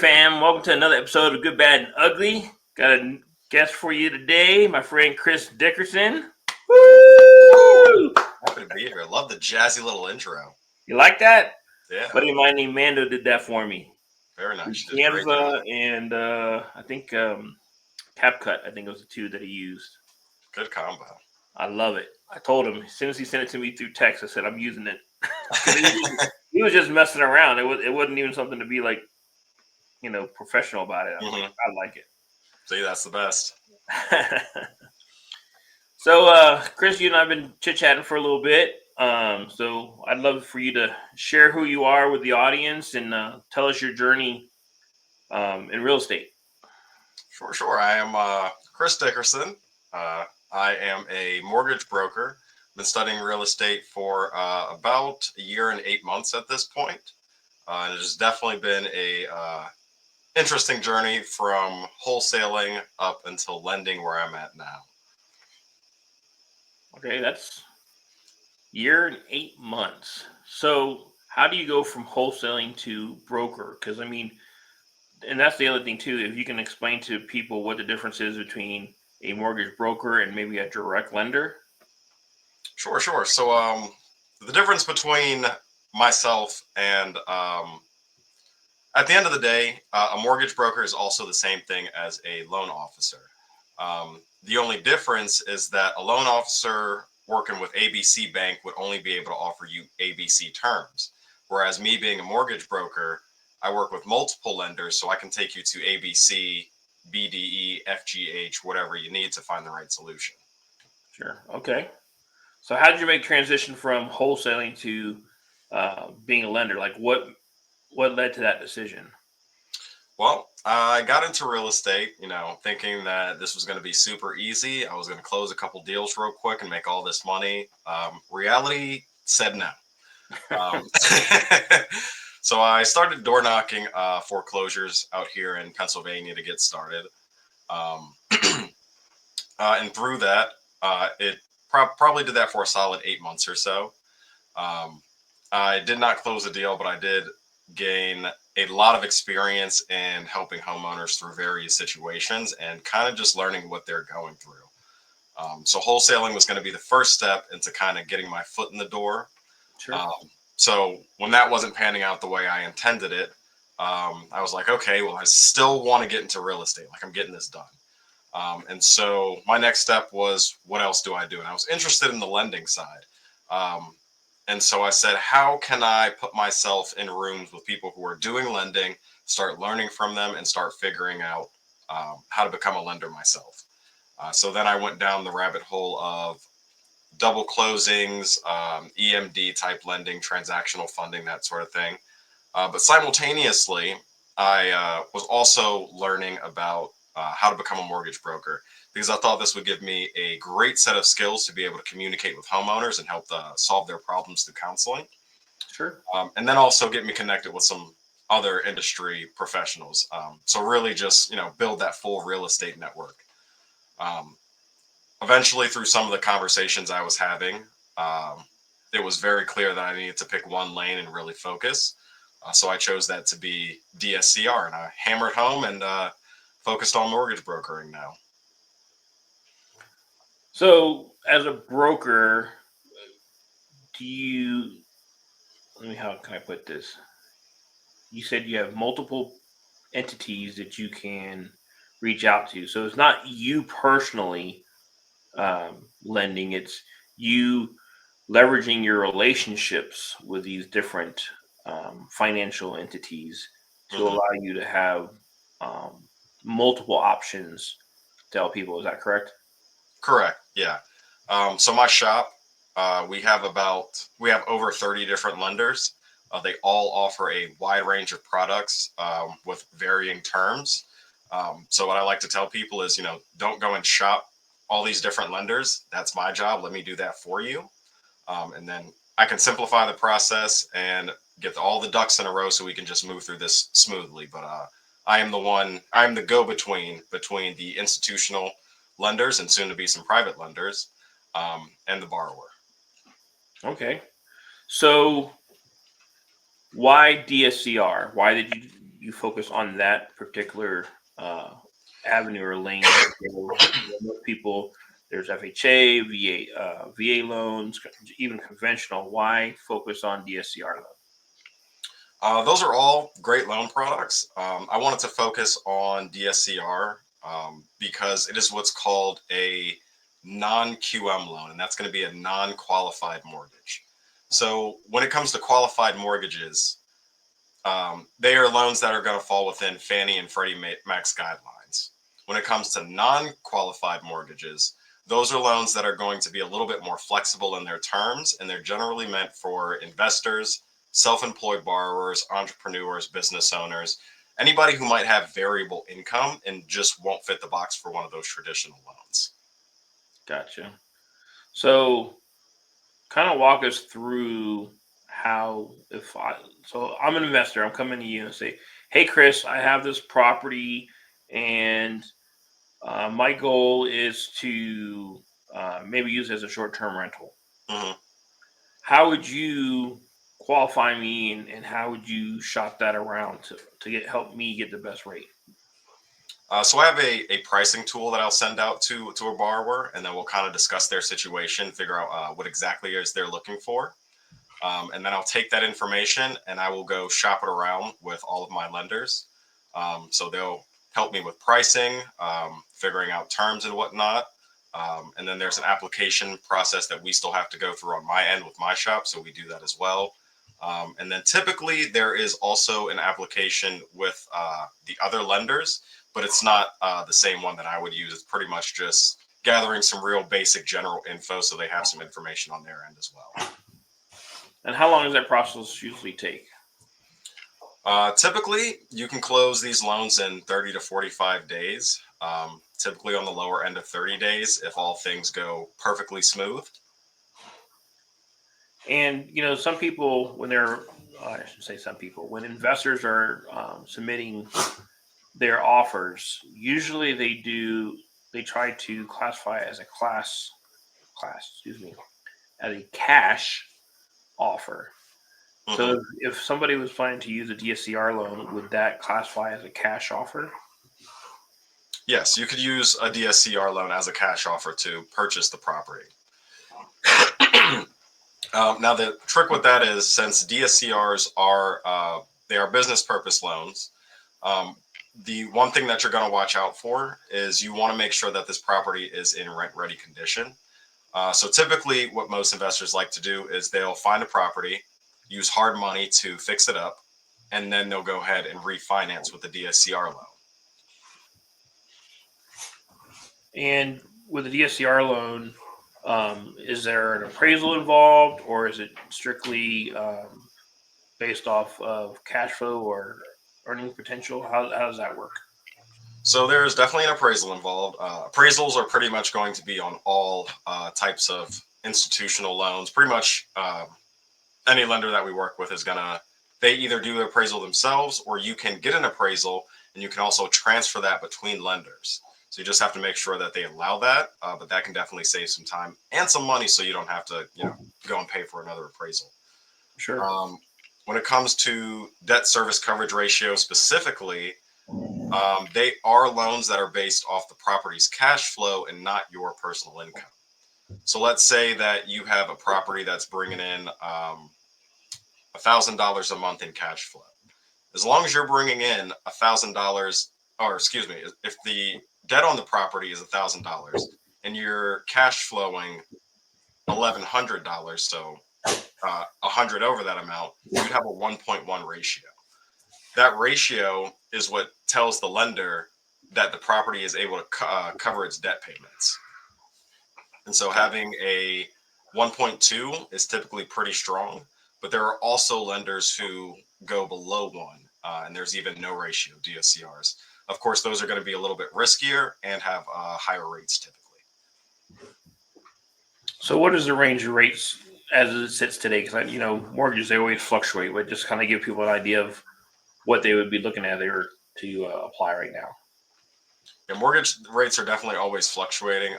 fam. Welcome to another episode of Good, Bad, and Ugly. Got a guest for you today, my friend Chris Dickerson. Woo! Happy to be here. Love the jazzy little intro. You like that? Yeah. Buddy of mine named Mando did that for me. Very nice. You did a great job. And I think CapCut, I think it was the two that he used. Good combo. I love it. I told him as soon as he sent it to me through text, I said, I'm using it. He was just messing around. It wasn't even something to be like, professional about it. I like it. See, that's the best. So, Chris, you and I have been chit-chatting for a little bit. So I'd love for you to share who you are with the audience and tell us your journey in real estate. Sure. I am Chris Dickerson. I am a mortgage broker. Been studying real estate for about a year and 8 months at this point. And it has definitely been a interesting journey from wholesaling up until lending where I'm at now. Okay, that's year and 8 months. So how do you go from wholesaling to broker? Because and that's the other thing too. If you can explain to people what the difference is between a mortgage broker and maybe a direct lender. Sure. So the difference between myself and at the end of the day, a mortgage broker is also the same thing as a loan officer. The only difference is that a loan officer working with ABC Bank would only be able to offer you ABC terms. Whereas me being a mortgage broker, I work with multiple lenders, so I can take you to ABC, BDE, FGH, whatever you need to find the right solution. Sure. Okay. So how did you make transition from wholesaling to being a lender? Like what led to that decision? Well, I got into real estate, thinking that this was going to be super easy. I was going to close a couple deals real quick and make all this money. Reality said no. So I started door knocking foreclosures out here in Pennsylvania to get started. And through that, it probably did that for a solid 8 months or so. I did not close a deal, but I did gain a lot of experience in helping homeowners through various situations and kind of just learning what they're going through. So wholesaling was going to be the first step into kind of getting my foot in the door. Sure. So when that wasn't panning out the way I intended it, I was like, okay, well, I still want to get into real estate. Like, I'm getting this done. And so my next step was, what else do I do? And I was interested in the lending side. And so I said, how can I put myself in rooms with people who are doing lending, start learning from them, and start figuring out how to become a lender myself? So then I went down the rabbit hole of double closings, EMD type lending, transactional funding, that sort of thing. But simultaneously, I was also learning about how to become a mortgage broker, because I thought this would give me a great set of skills to be able to communicate with homeowners and help solve their problems through counseling. Sure. And then also get me connected with some other industry professionals. So really just, build that full real estate network. Eventually, through some of the conversations I was having, it was very clear that I needed to pick one lane and really focus. So I chose that to be DSCR, and I hammered home and focused on mortgage brokering now. So as a broker, how can I put this? You said you have multiple entities that you can reach out to. So it's not you personally lending, it's you leveraging your relationships with these different financial entities to allow you to have multiple options to help people. Is that correct? Correct. Yeah. So my shop, we have over 30 different lenders. They all offer a wide range of products with varying terms. So what I like to tell people is, don't go and shop all these different lenders. That's my job. Let me do that for you. And then I can simplify the process and get all the ducks in a row so we can just move through this smoothly. But I'm the go-between between the institutional lenders and soon to be some private lenders and the borrower. Okay. So why DSCR? Why did you focus on that particular avenue or lane. Most people, there's FHA, VA loans, even conventional. Why focus on DSCR loan? Those are all great loan products. I wanted to focus on DSCR because it is what's called a non-QM loan, and that's going to be a non-qualified mortgage. So when it comes to qualified mortgages, they are loans that are going to fall within Fannie and Freddie Mac's guidelines. When it comes to non-qualified mortgages, those are loans that are going to be a little bit more flexible in their terms, and they're generally meant for investors, self-employed borrowers, entrepreneurs, business owners, anybody who might have variable income and just won't fit the box for one of those traditional loans. Gotcha. So kind of walk us through how, so I'm an investor, I'm coming to you and say, hey, Chris, I have this property and my goal is to maybe use it as a short-term rental. Mhm. How would you qualify me, and how would you shop that around to help me get the best rate? So I have a pricing tool that I'll send out to a borrower, and then we'll kind of discuss their situation, figure out what exactly is they're looking for. And then I'll take that information and I will go shop it around with all of my lenders. So they'll help me with pricing, figuring out terms and whatnot. And then there's an application process that we still have to go through on my end with my shop. So we do that as well. And then typically there is also an application with the other lenders, but it's not the same one that I would use. It's pretty much just gathering some real basic general info so they have some information on their end as well. And how long does that process usually take? Typically, you can close these loans in 30 to 45 days, typically on the lower end of 30 days if all things go perfectly smooth. And, some people, when I should say some people, when investors are submitting their offers, usually they try to classify it as as a cash offer. Mhm. So if somebody was planning to use a DSCR loan, would that classify as a cash offer? Yes, you could use a DSCR loan as a cash offer to purchase the property. Now, the trick with that is since DSCRs they are business purpose loans, the one thing that you're going to watch out for is you want to make sure that this property is in rent ready condition. So typically what most investors like to do is they'll find a property, use hard money to fix it up, and then they'll go ahead and refinance with the DSCR loan. And with a DSCR loan, is there an appraisal involved, or is it strictly based off of cash flow or earning potential? How does that work? So there's definitely an appraisal involved. Appraisals are pretty much going to be on all types of institutional loans. Pretty much any lender that we work with they either do the appraisal themselves, or you can get an appraisal and you can also transfer that between lenders. So you just have to make sure that they allow that, but that can definitely save some time and some money, so you don't have to, go and pay for another appraisal. Sure. When it comes to debt service coverage ratio specifically, they are loans that are based off the property's cash flow and not your personal income. So let's say that you have a property that's bringing in $1,000 a month in cash flow. As long as you're bringing in $1,000, or excuse me, if the debt on the property is $1,000 and you're cash flowing $1,100, so 100 over that amount, you'd have a 1.1 ratio. That ratio is what tells the lender that the property is able to cover its debt payments. And so having a 1.2 is typically pretty strong, but there are also lenders who go below 1, and there's even no ratio DSCRs. Of course, those are going to be a little bit riskier and have higher rates typically. So what is the range of rates as it sits today? Because mortgages, they always fluctuate, but just kind of give people an idea of what they would be looking at there to apply right now. Yeah, mortgage rates are definitely always fluctuating.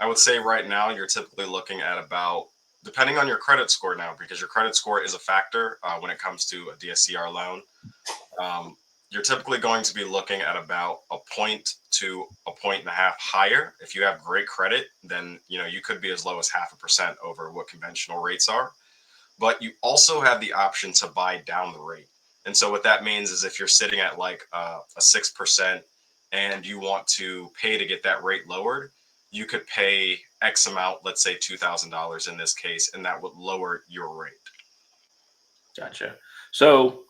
I would say right now you're typically looking at about, depending on your credit score now, because your credit score is a factor when it comes to a DSCR loan. You're typically going to be looking at about a point to a point and a half higher. If you have great credit, then you could be as low as 0.5% over what conventional rates are. But you also have the option to buy down the rate. And so what that means is if you're sitting at like a 6% and you want to pay to get that rate lowered, you could pay X amount, let's say $2,000 in this case, and that would lower your rate. Gotcha. So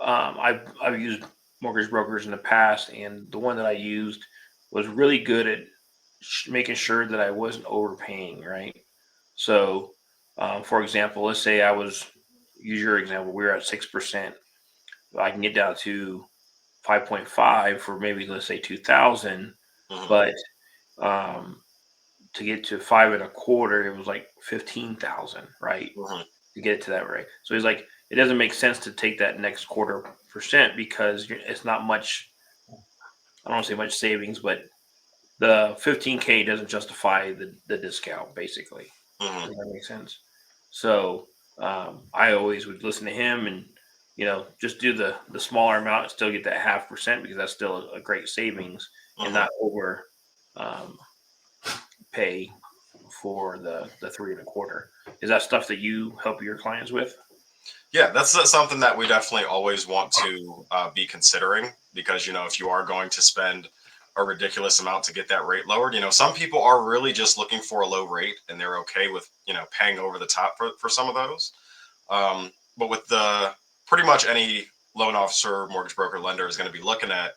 I've used mortgage brokers in the past, and the one that I used was really good at making sure that I wasn't overpaying. Right. So, for example, let's say use your example, we were at 6%. I can get down to 5.5 for maybe let's say 2,000, Mhm. but um, to get to 5.25, it was like 15,000, right? Mhm. To get it to that rate. So he's like, it doesn't make sense to take that next 0.25% because it's not much. I don't want to say much savings, but the 15K doesn't justify the discount. Basically, Mhm. does that make sense? So I always would listen to him and just do the smaller amount and still get that 0.5% because that's still a great savings and Mhm. not over um, pay for the 3.25. Is that stuff that you help your clients with? Yeah, that's something that we definitely always want to be considering because if you are going to spend a ridiculous amount to get that rate lowered, some people are really just looking for a low rate and they're okay with paying over the top for some of those. But with the pretty much any loan officer, mortgage broker, lender is going to be looking at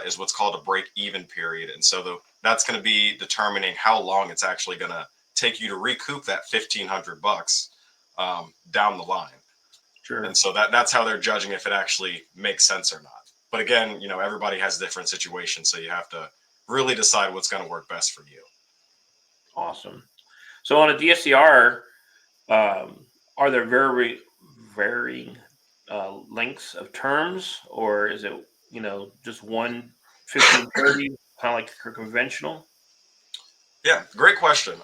is what's called a break even period, and so that's going to be determining how long it's actually going to take you to recoup that $1,500 down the line. And Sure. so that's how they're judging if it actually makes sense or not. But again, everybody has different situations, so you have to really decide what's going to work best for you. Awesome. So on a DSCR, are there very varying lengths of terms, or is it just one 15/30, kind of like a conventional? Yeah, great question.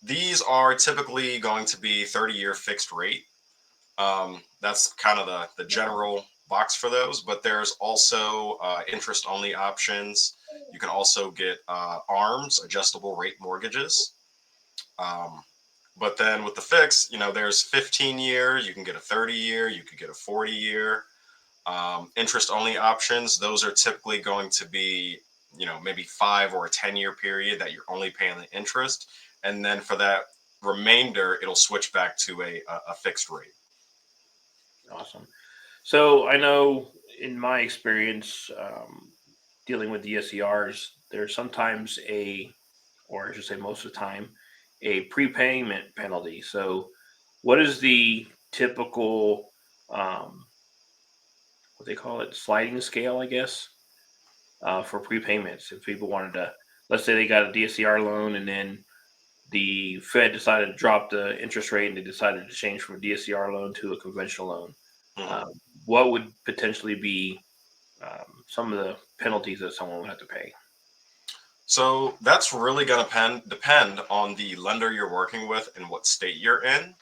These are typically going to be 30-year fixed rate. That's kind of the general box for those, but there's also interest only options. You can also get ARMs, adjustable rate mortgages. Um, but then with the fix, there's 15 year, you can get a 30-year, you could get a 40-year. Interest only options, those are typically going to be, maybe 5 or a 10-year period that you're only paying the interest. And then for that remainder, it'll switch back to a fixed rate. Awesome. So I know in my experience dealing with DSCRs, there's sometimes or I should say most of the time, a prepayment penalty. So what is the typical, um, what they call it, sliding scale, I guess, for prepayments? If people wanted to, let's say they got a DSCR loan and then the Fed decided to drop the interest rate and they decided to change from a DSCR loan to a conventional loan. Mhm. Um, what would potentially be some of the penalties that someone would have to pay? So that's really going to depend on the lender you're working with and what state you're in.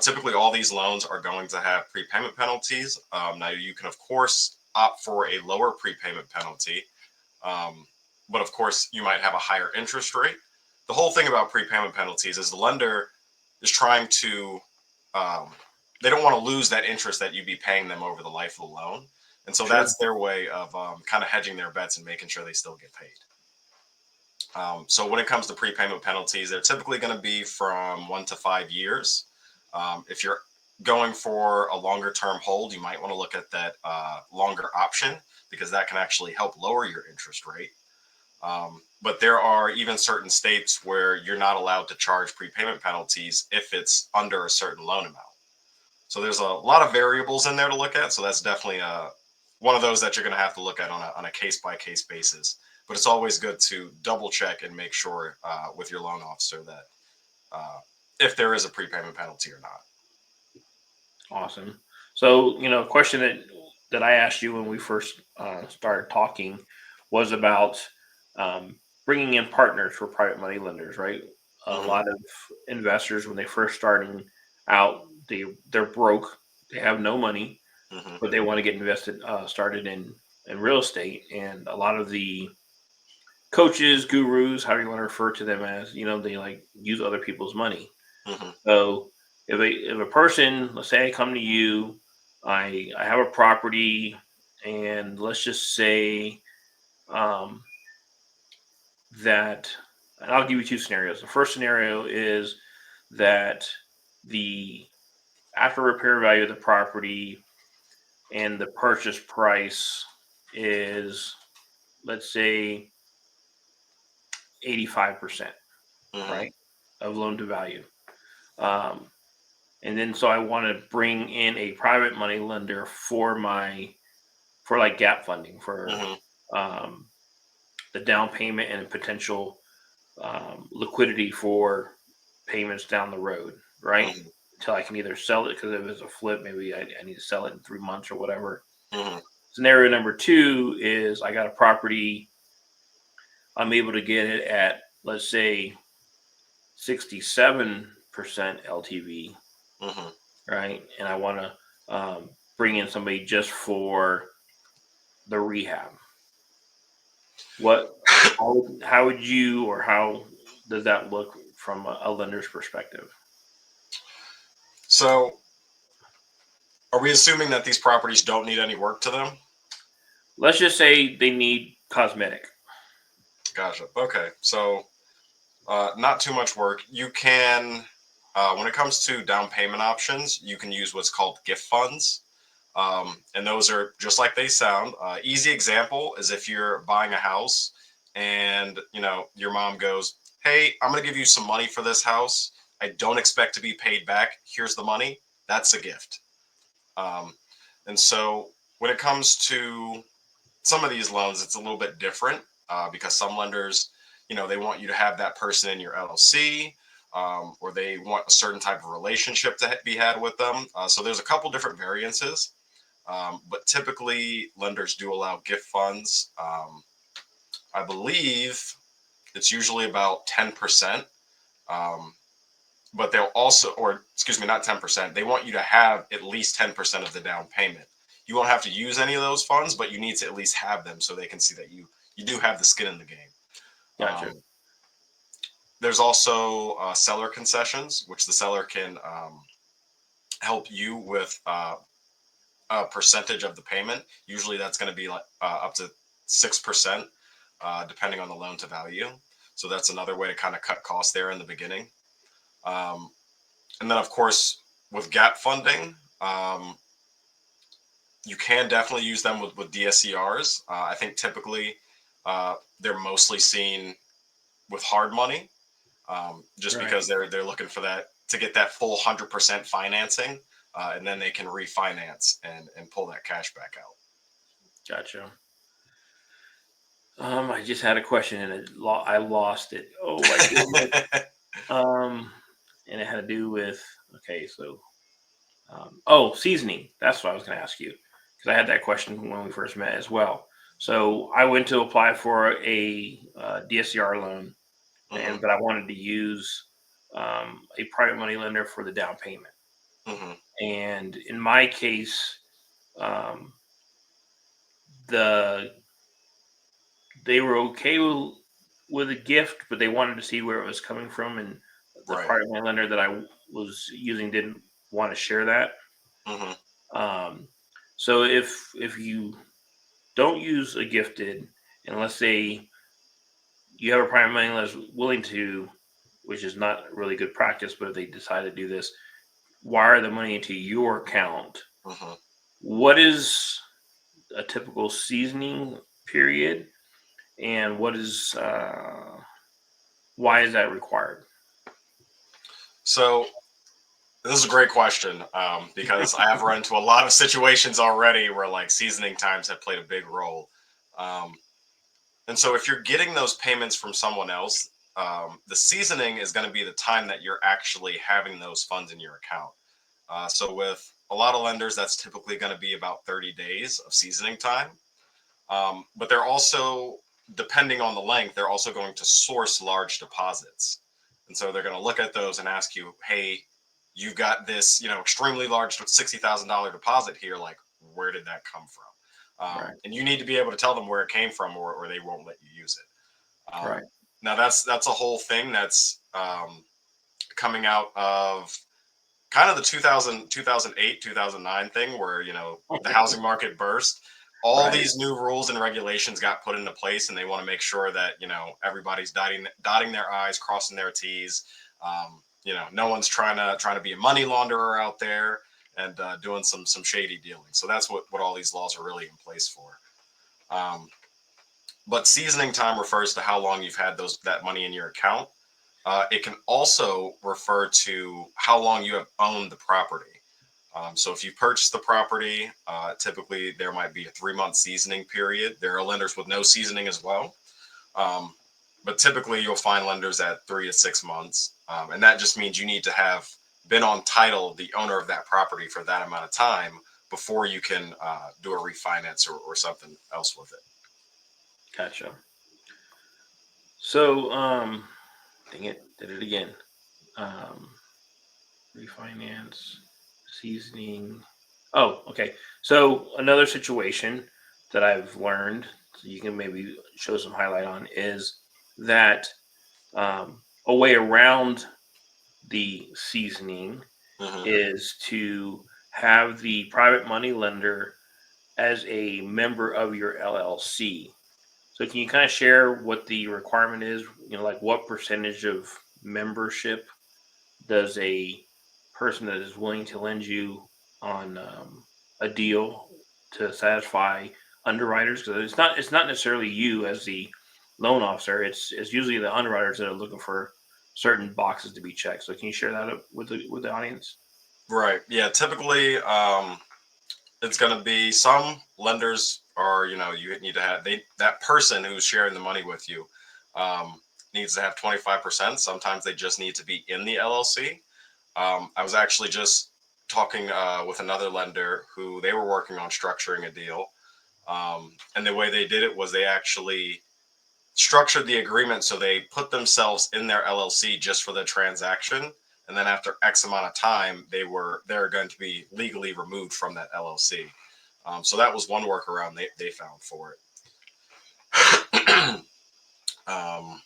Typically all these loans are going to have prepayment penalties. Now you can of course opt for a lower prepayment penalty, um, but of course you might have a higher interest rate. The whole thing about prepayment penalties is the lender is trying to, um, they don't want to lose that interest that you'd be paying them over the life of the loan. And so Sure. that's their way of kind of hedging their bets and making sure they still get paid. So when it comes to prepayment penalties, they're typically going to be from 1 to 5 years. If you're going for a longer term hold, you might want to look at that longer option because that can actually help lower your interest rate. But there are even certain states where you're not allowed to charge prepayment penalties if it's under a certain loan amount. So there's a lot of variables in there to look at. So that's definitely one of those that you're going to have to look at on a case by case basis. But it's always good to double check and make sure with your loan officer that uh, if there is a prepayment penalty or not. Awesome. So, a question that I asked you when we first started talking was about bringing in partners for private money lenders, right? A Hmm. lot of investors, when they first starting out, they're broke, they have no money, but they want to get invested, started in real estate. And a lot of the coaches, gurus, however you want to refer to them as, they like use other people's money. So if a person, let's say I come to you, I have a property, and let's just say um, that, and I'll give you two scenarios. The first scenario is that the after repair value of the property and the purchase price is, let's say, 85%, right, of loan to value. Um, and then so I want to bring in a private money lender for like gap funding for um, the down payment and potential liquidity for payments down the road, right? Until I can either sell it, because if it's a flip, maybe I need to sell it in 3 months or whatever. Scenario number two is I got a property. I'm able to get it at, let's say, 67% LTV, right? And I want to bring in somebody just for the rehab. How would you, or how does that look from a lender's perspective? So, are we assuming that these properties don't need any work to them? Let's just say they need cosmetic. Gotcha. Okay. So, not too much work. You can, when it comes to down payment options, you can use what's called gift funds. And those are just like they sound. Easy example is if you're buying a house and, your mom goes, "Hey, I'm going to give you some money for this house. I don't expect to be paid back. Here's the money." That's a gift. Um, and so when it comes to some of these loans, it's a little bit different because some lenders, they want you to have that person in your LLC, or they want a certain type of relationship to be had with them. So there's a couple different variances, but typically lenders do allow gift funds. I believe it's usually about 10%. But they'll also, or excuse me, not 10%. They want you to have at least 10% of the down payment. You won't have to use any of those funds, but you need to at least have them so they can see that you do have the skin in the game. Gotcha. There's also seller concessions, which the seller can help you with a percentage of the payment. Usually that's going to be like up to 6%, depending on the loan to value. So that's another way to kind of cut costs there in the beginning. And then, of course, with gap funding, you can definitely use them with DSCRs. I think typically they're mostly seen with hard money, just because they're looking for that to get that full 100% financing, and then they can refinance and pull that cash back out. Gotcha. I just had a question and I lost it. Oh my goodness. And it had to do with, okay, so seasoning. That's what I was going to ask you, because I had that question when we first met as well. So I went to apply for a DSCR loan, but I wanted to use a private money lender for the down payment. And in my case, they were okay with a gift, but they wanted to see where it was coming from, and the private money lender that I was using didn't want to share that. So if you don't use a gifted, and let's say you have a private money lender that's willing to, which is not really good practice, but if they decide to do this, wire the money into your account, what is a typical seasoning period, and what is why is that required? So this is a great question, because I have run into a lot of situations already where like seasoning times have played a big role. And so if you're getting those payments from someone else, the seasoning is going to be the time that you're actually having those funds in your account. So with a lot of lenders, that's typically going to be about 30 days of seasoning time. But they're also, depending on the length, they're also going to source large deposits. And so they're going to look at those and ask you, "Hey, you've got this, extremely large $60,000 deposit here. Like, where did that come from? Right. And you need to be able to tell them where it came from, or they won't let you use it. Right. Now that's a whole thing that's coming out of kind of the 2008, 2009 thing where, the housing market burst. All Right. these new rules and regulations got put into place, and they want to make sure that, everybody's dotting their I's, crossing their T's. No one's trying to be a money launderer out there and doing some shady dealing. So that's what all these laws are really in place for. But seasoning time refers to how long you've had that money in your account. It can also refer to how long you have owned the property. So if you purchase the property, typically there might be a 3-month seasoning period. There are lenders with no seasoning as well. But typically you'll find lenders at 3 to 6 months. And that just means you need to have been on title, the owner of that property, for that amount of time before you can do a refinance or something else with it. Gotcha. So, dang it, did it again. Um, Refinance, seasoning. Oh, okay. So another situation that I've learned, so you can maybe show some highlight on, is that a way around the seasoning Hmm. is to have the private money lender as a member of your LLC. So can you kind of share what the requirement is? Like what percentage of membership does a person that is willing to lend you on a deal to satisfy underwriters? Because it's not necessarily you as the loan officer. It's usually the underwriters that are looking for certain boxes to be checked. So can you share that up with the audience? Right. Yeah. Typically, it's going to be some lenders are, you need to have that person who's sharing the money with you needs to have 25%. Sometimes they just need to be in the LLC. I was actually just talking with another lender who they were working on structuring a deal. And the way they did it was they actually structured the agreement so they put themselves in their LLC just for the transaction, and then after X amount of time, they're going to be legally removed from that LLC. So that was one workaround they found for it. um,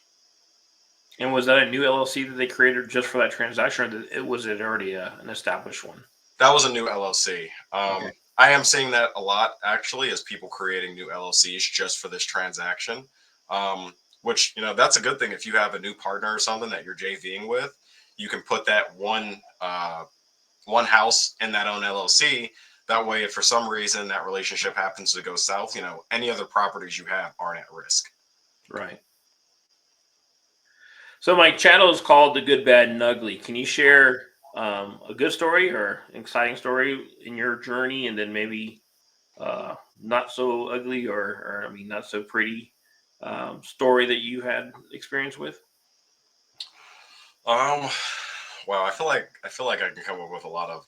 And was that a new LLC that they created just for that transaction, or was it already an established one? that was a new LLC. Okay. I am seeing that a lot actually, as people creating new LLCs just for this transaction. Which that's a good thing if you have a new partner or something that you're JVing with. You can put that one house in that own LLC. That way, if for some reason that relationship happens to go south, any other properties you have aren't at risk. Right. So my channel is called The Good, Bad, and Ugly. Can you share a good story or an exciting story in your journey, and then maybe not so ugly or I mean not so pretty story that you had experience with? Um, wow, I feel like I can come up with a lot of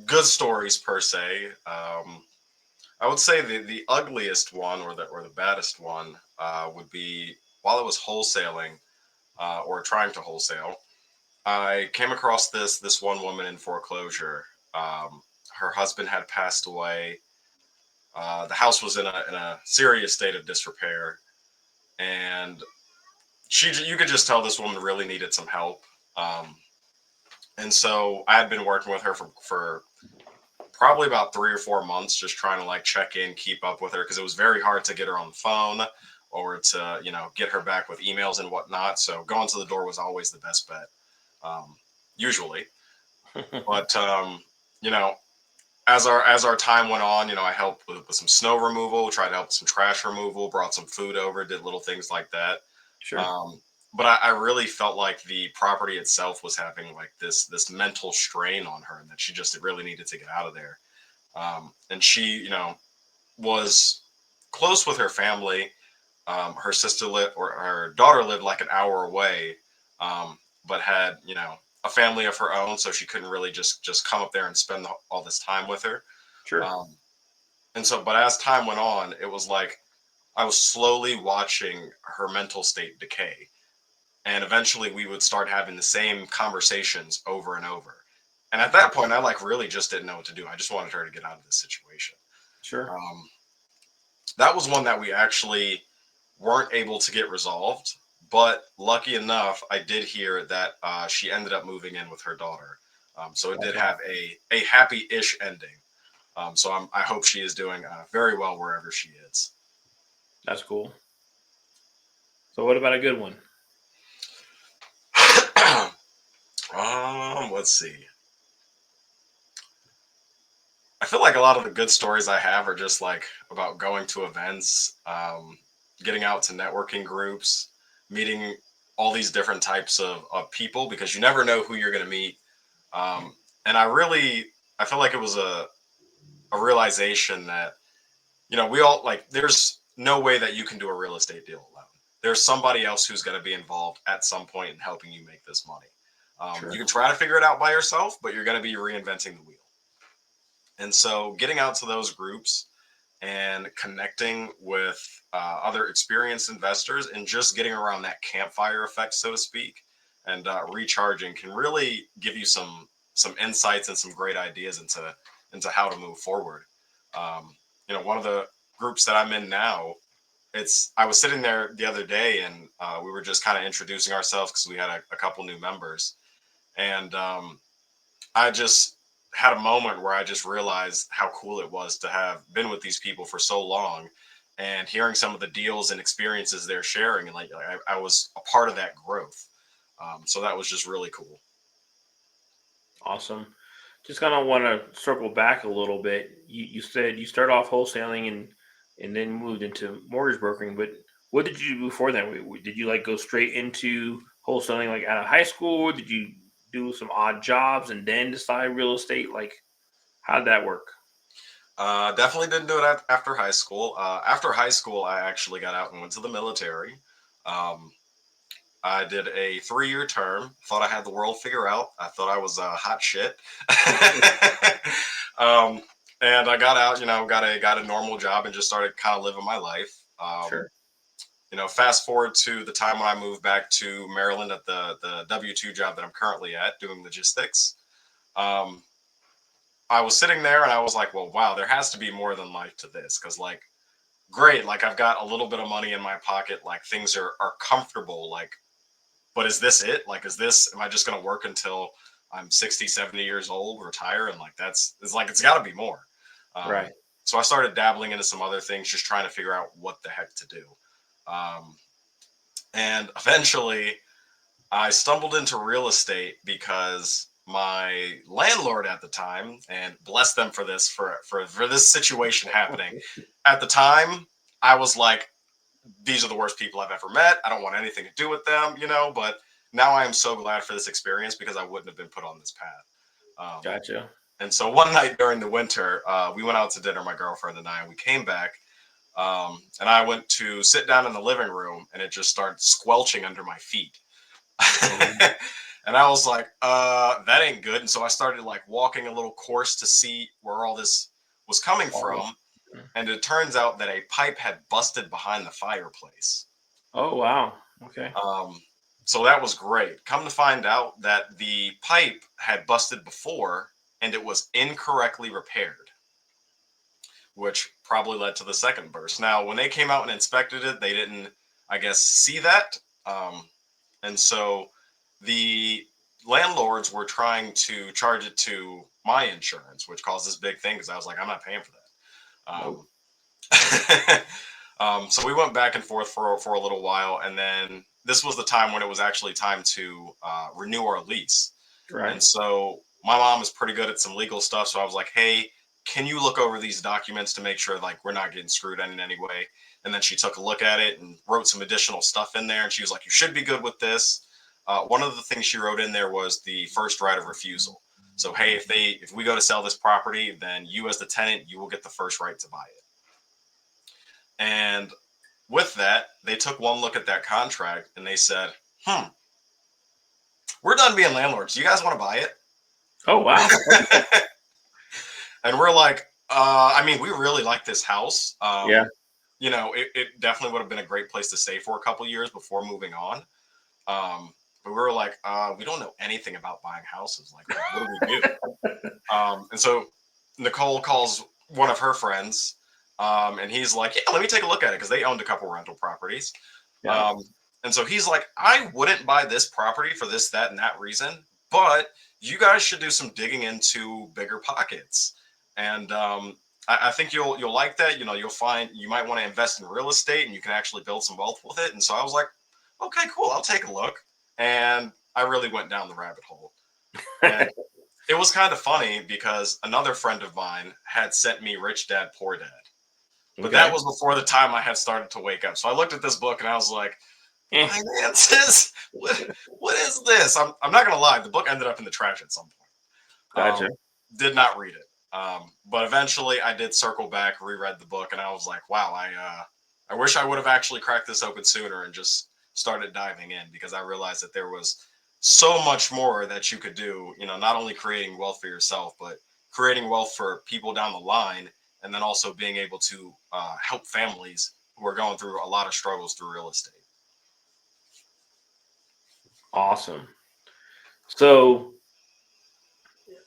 good stories per se. I would say the ugliest one or the baddest one would be while I was wholesaling or trying to wholesale. I came across this one woman in foreclosure. Her husband had passed away. The house was in a serious state of disrepair, and you could just tell this woman really needed some help. Um, and so I had been working with her for probably about 3 or 4 months, just trying to like check in, keep up with her, because it was very hard to get her on the phone or to get her back with emails and whatnot. So going to the door was always the best bet, um, usually. But you know, as our time went on, I helped with some snow removal, tried to help with some trash removal, brought some food over, did little things like that. Sure. But I really felt like the property itself was having like this mental strain on her, and that she just really needed to get out of there. And she, was close with her family. Her sister lived, or her daughter lived like an hour away, but had a family of her own, so she couldn't really just come up there and spend all this time with her. Sure. Um, and so, but as time went on, it was like I was slowly watching her mental state decay, and eventually we would start having the same conversations over and over. And at that point, I like really just didn't know what to do. I just wanted her to get out of this situation. Sure. That was one that we actually weren't able to get resolved. But lucky enough, I did hear that she ended up moving in with her daughter. So it That's did have awesome. a happy-ish ending. So I hope she is doing very well wherever she is. That's cool. So what about a good one? Let's see. I feel like a lot of the good stories I have are just like about going to events, getting out to networking groups, meeting all these different types of people because you never know who you're going to meet. And I feel like it was a realization that, we all like, there's no way that you can do a real estate deal alone. There's somebody else who's going to be involved at some point in helping you make this money. You Sure. can try to figure it out by yourself, but you're going to be reinventing the wheel. And so getting out to those groups and connecting with other experienced investors and just getting around that campfire effect, so to speak, and recharging can really give you some insights and some great ideas into how to move forward. One of the groups that I'm in now, I was sitting there the other day and we were just kind of introducing ourselves because we had a couple new members, and I just had a moment where I just realized how cool it was to have been with these people for so long and hearing some of the deals and experiences they're sharing. And like, I was a part of that growth. So that was just really cool. Awesome. Just kind of want to circle back a little bit. You said you started off wholesaling and then moved into mortgage brokering, but what did you do before that? Did you like go straight into wholesaling like out of high school? Did you do some odd jobs and then decide real estate? Like, how did that work? Definitely didn't do it after high school. After high school, I actually got out and went to the military. Um, I did a 3-year term. Thought I had the world figured out. I thought I was hot shit. um, and I got out. Got a normal job and just started kind of living my life. Sure. Fast forward to the time when I moved back to Maryland at the W-2 job that I'm currently at doing logistics. Um, I was sitting there and I was like, well, wow, there has to be more than life to this. Cause like, great. Like I've got a little bit of money in my pocket. Like things are comfortable. Like, but is this it? Like, am I just going to work until I'm 60, 70 years old, retire? And like, it's got to be more. Right. So I started dabbling into some other things, just trying to figure out what the heck to do. Um, and eventually I stumbled into real estate because my landlord at the time, and bless them for this, for this situation happening, at the time, I was like, these are the worst people I've ever met. I don't want anything to do with them. But now I am so glad for this experience because I wouldn't have been put on this path. Gotcha. And so one night during the winter, we went out to dinner, my girlfriend and I, and we came back. And I went to sit down in the living room and it just started squelching under my feet. Oh, And I was like, that ain't good. And so I started like walking a little course to see where all this was coming oh, from. And it turns out that a pipe had busted behind the fireplace. oh, wow. Okay. Um, so that was great. Come to find out that the pipe had busted before and it was incorrectly repaired, which probably led to the second burst. Now, when they came out and inspected it, they didn't, I guess, see that. And so the landlords were trying to charge it to my insurance, which caused this big thing because I was like, I'm not paying for Nope. that. So we went back and forth for a little while. And then this was the time when it was actually time to renew our lease. Right. And so my mom is pretty good at some legal stuff. So I was like, hey, can you look over these documents to make sure like we're not getting screwed in any way? And then she took a look at it and wrote some additional stuff in there. And she was like, you should be good with this. One of the things she wrote in there was the first right of refusal. So, hey, if we go to sell this property, then you as the tenant, you will get the first right to buy it. And with that, they took one look at that contract and they said, we're done being landlords. You guys want to buy Oh, wow. it? And we're like, I mean, we really like this house. Yeah. It definitely would have been a great place to stay for a couple years before moving on. but we were like, we don't know anything about buying houses. Like, what do we do? And so Nicole calls one of her friends, and he's like, yeah, let me take a look at it, because they owned a couple rental properties. Yeah. And so he's like, I wouldn't buy this property for this, that, and that reason, but you guys should do some digging into bigger pockets. And I think you'll like that. You'll find you might want to invest in real estate, and you can actually build some wealth with it. And so I was like, okay, cool, I'll take a look. And I really went down the rabbit hole. And it was kind of funny because another friend of mine had sent me Rich Dad, Poor Dad. But that was before the time I had started to wake up. So I looked at this book and I was like, finances? What is this? I'm not going to lie. The book ended up in the trash at some point. Gotcha. Did not read it. But eventually I did circle back, reread the book, and I was like, wow, I wish I would have actually cracked this open sooner and just started diving in, because I realized that there was so much more that you could do, not only creating wealth for yourself, but creating wealth for people down the line, and then also being able to help families who are going through a lot of struggles through real estate. Awesome. So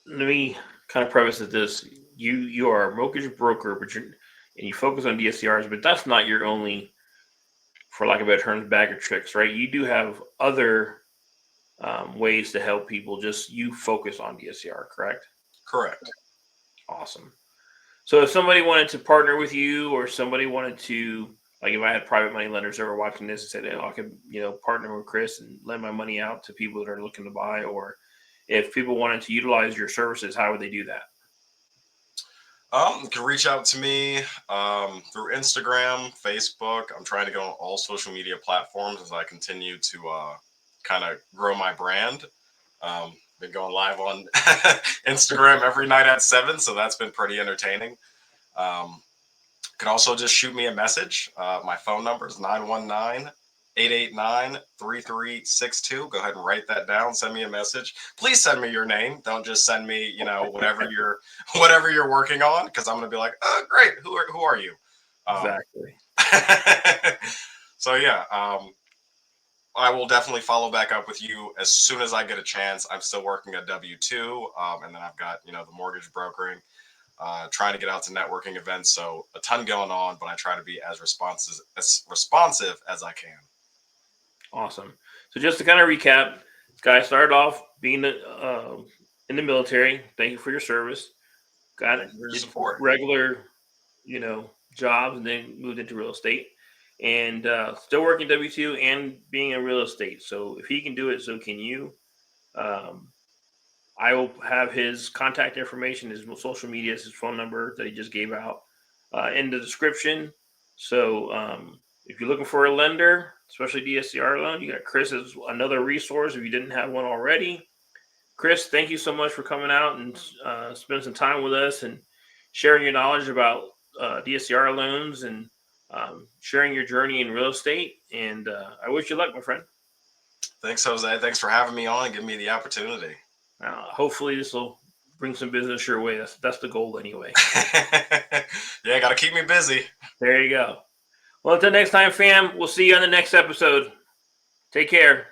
let me kind of preface this. You are a mortgage broker, and you focus on DSCRs, but that's not your only, for lack of better terms, bag of tricks, right? You do have other ways to help people. Just you focus on DSCR, correct? Correct. Awesome. So if somebody wanted to partner with you, or somebody wanted to, like if I had private money lenders that were watching this and said, hey, I could, partner with Chris and lend my money out to people that are looking to buy, or if people wanted to utilize your services, how would they do that? You can reach out to me through Instagram, Facebook. I'm trying to go on all social media platforms as I continue to kind of grow my brand. Been going live on Instagram every night at 7, so that's been pretty entertaining. Can also just shoot me a message. My phone number is 919-889-3362. Go ahead and write that down. Send me a message. Please send me your name. Don't just send me, whatever you're working on, because I'm gonna be like, oh, great. Who are you? Exactly. So yeah, I will definitely follow back up with you as soon as I get a chance. I'm still working a W-2, and then I've got the mortgage brokering. Trying to get out to networking events, so a ton going on, but I try to be as responsive as I can. Awesome. So just to kind of recap, this guy started off being in the military. Thank you for your service. Got it. Support. Regular, jobs, and then moved into real estate, and still working W-2 and being in real estate. So if he can do it, so can you. I will have his contact information, his social media, his phone number that he just gave out in the description. So if you're looking for a lender, especially DSCR loan, you got Chris as another resource if you didn't have one already. Chris, thank you so much for coming out and spending some time with us and sharing your knowledge about DSCR loans and sharing your journey in real estate. And I wish you luck, my friend. Thanks, Jose. Thanks for having me on and giving me the opportunity. Hopefully this will bring some business your way. That's the goal anyway. Yeah, got to keep me busy. There you go. Well, until next time, fam, we'll see you on the next episode. Take care.